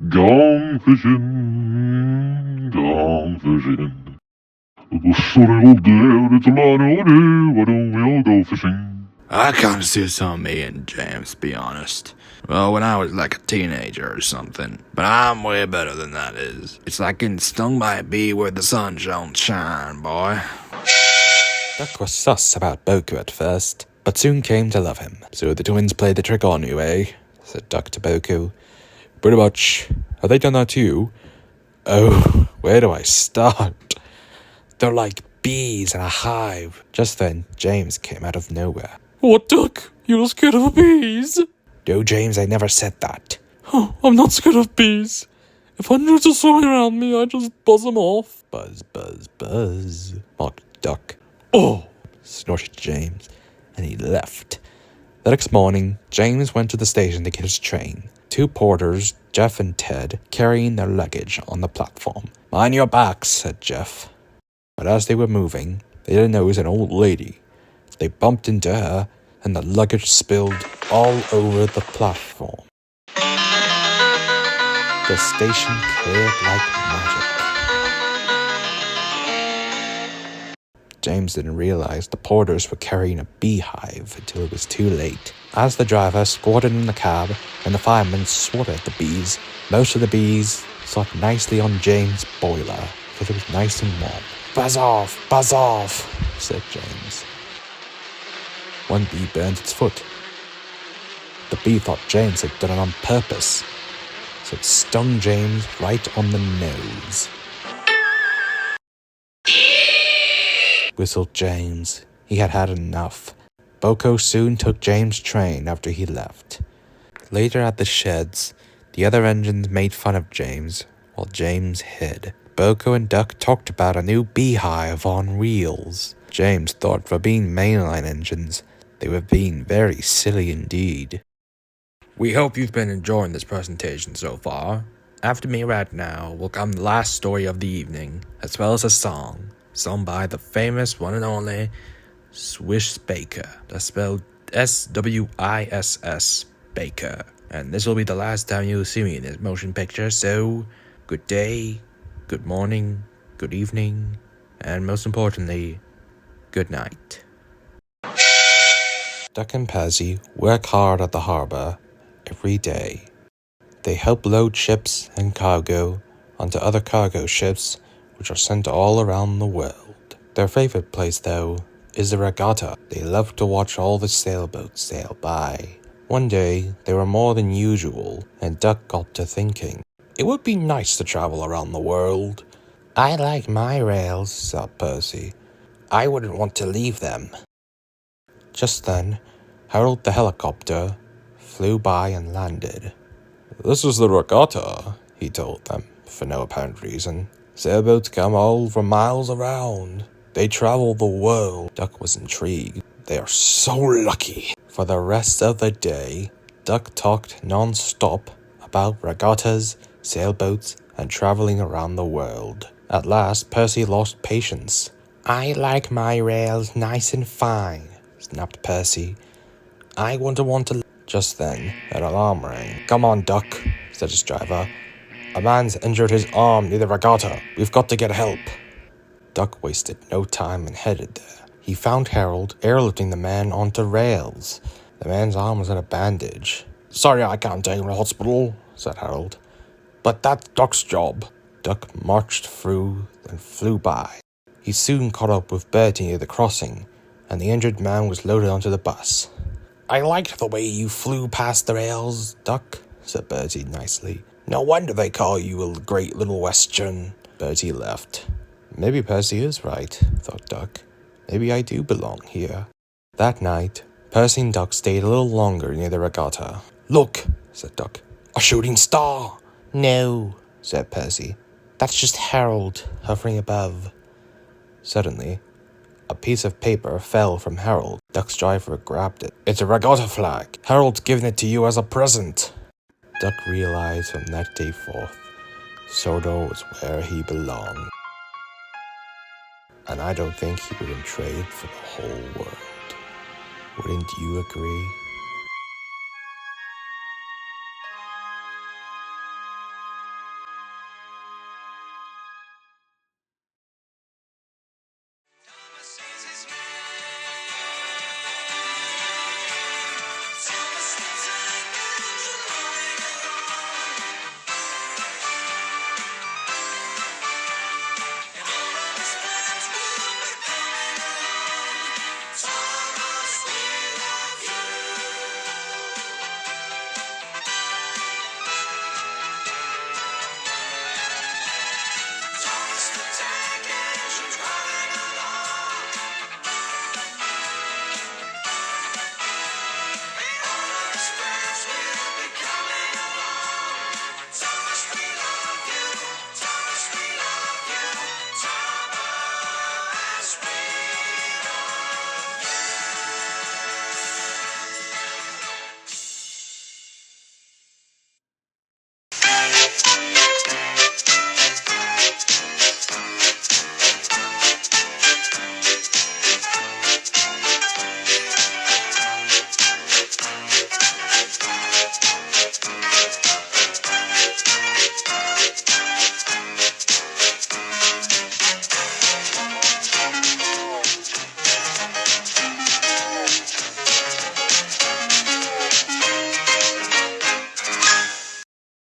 Gone fishing, gone fishing. The sunny old day, it's a long old day, why don't we all go fishing? I kinda see this on me and James, to be honest. Well, when I was like a teenager or something. But I'm way better than that is. It's like getting stung by a bee where the sun don't shine, boy. Duck was sus about Boku at first, but soon came to love him. So the twins played the trick on you, eh? Said Duck to Boku. Pretty much. Have they done that too? Oh, where do I start? They're like bees in a hive. Just then, James came out of nowhere. What, Duck? You're scared of bees? No, James, I never said that. Oh, I'm not scared of bees. If hundreds are swimming around me, I just buzz them off. Buzz, buzz, buzz, mocked Duck. Oh, Snorted James, and he left. The next morning, James went to the station to get his train. Two porters, Jeff and Ted, carrying their luggage on the platform. Mind your backs, said Jeff. But as they were moving, they didn't notice an old lady. They bumped into her, and the luggage spilled all over the platform. The station cleared like magic. James didn't realize the porters were carrying a beehive until it was too late. As the driver squatted in the cab and the fireman swatted the bees, most of the bees sat nicely on James' boiler because it was nice and warm. Buzz off, said James. One bee burned its foot. The bee thought James had done it on purpose, so it stung James right on the nose. Whistled James. He had had enough. Boku soon took James' train after he left. Later at the sheds, the other engines made fun of James while James hid. Boku and Duck talked about a new beehive on wheels. James thought for being mainline engines, they were being very silly indeed. We hope you've been enjoying this presentation so far. After me right now will come the last story of the evening, as well as a song, sung by the famous one and only Swiss Baker. That's spelled S-W-I-S-S Baker. And this will be the last time you'll see me in this motion picture, so good day, good morning, good evening, and most importantly, good night. Duck and Percy work hard at the harbor every day. They help load ships and cargo onto other cargo ships which are sent all around the world. Their favorite place, though, is the regatta. They love to watch all the sailboats sail by. One day, they were more than usual, and Duck got to thinking, it would be nice to travel around the world. I like my rails, said Percy. I wouldn't want to leave them. Just then, Harold the helicopter flew by and landed. This is the regatta, he told them, for no apparent reason. Sailboats come all from miles around. They travel the world. Duck was intrigued. They are so lucky. For the rest of the day, Duck talked non-stop about regattas, sailboats, and traveling around the world. At last, Percy lost patience. I like my rails nice and fine, snapped Percy. I wouldn't want to... Just then, an alarm rang. Come on, Duck, said his driver. A man's injured his arm near the regatta. We've got to get help. Duck wasted no time and headed there. He found Harold airlifting the man onto rails. The man's arm was in a bandage. Sorry I can't take him to the hospital, said Harold. But that's Duck's job. Duck marched through and flew by. He soon caught up with Bertie near the crossing, and the injured man was loaded onto the bus. I liked the way you flew past the rails, Duck, said Bertie nicely. No wonder they call you a great little Western. Bertie left. Maybe Percy is right, thought Duck. Maybe I do belong here. That night, Percy and Duck stayed a little longer near the regatta. Look, said Duck. A shooting star. No, said Percy. That's just Harold hovering above. Suddenly, a piece of paper fell from Harold. Duck's driver grabbed it. It's a regatta flag. Harold's given it to you as a present. Duck realized from that day forth, Sodor was where he belonged. And I don't think he wouldn't trade for the whole world. Wouldn't you agree?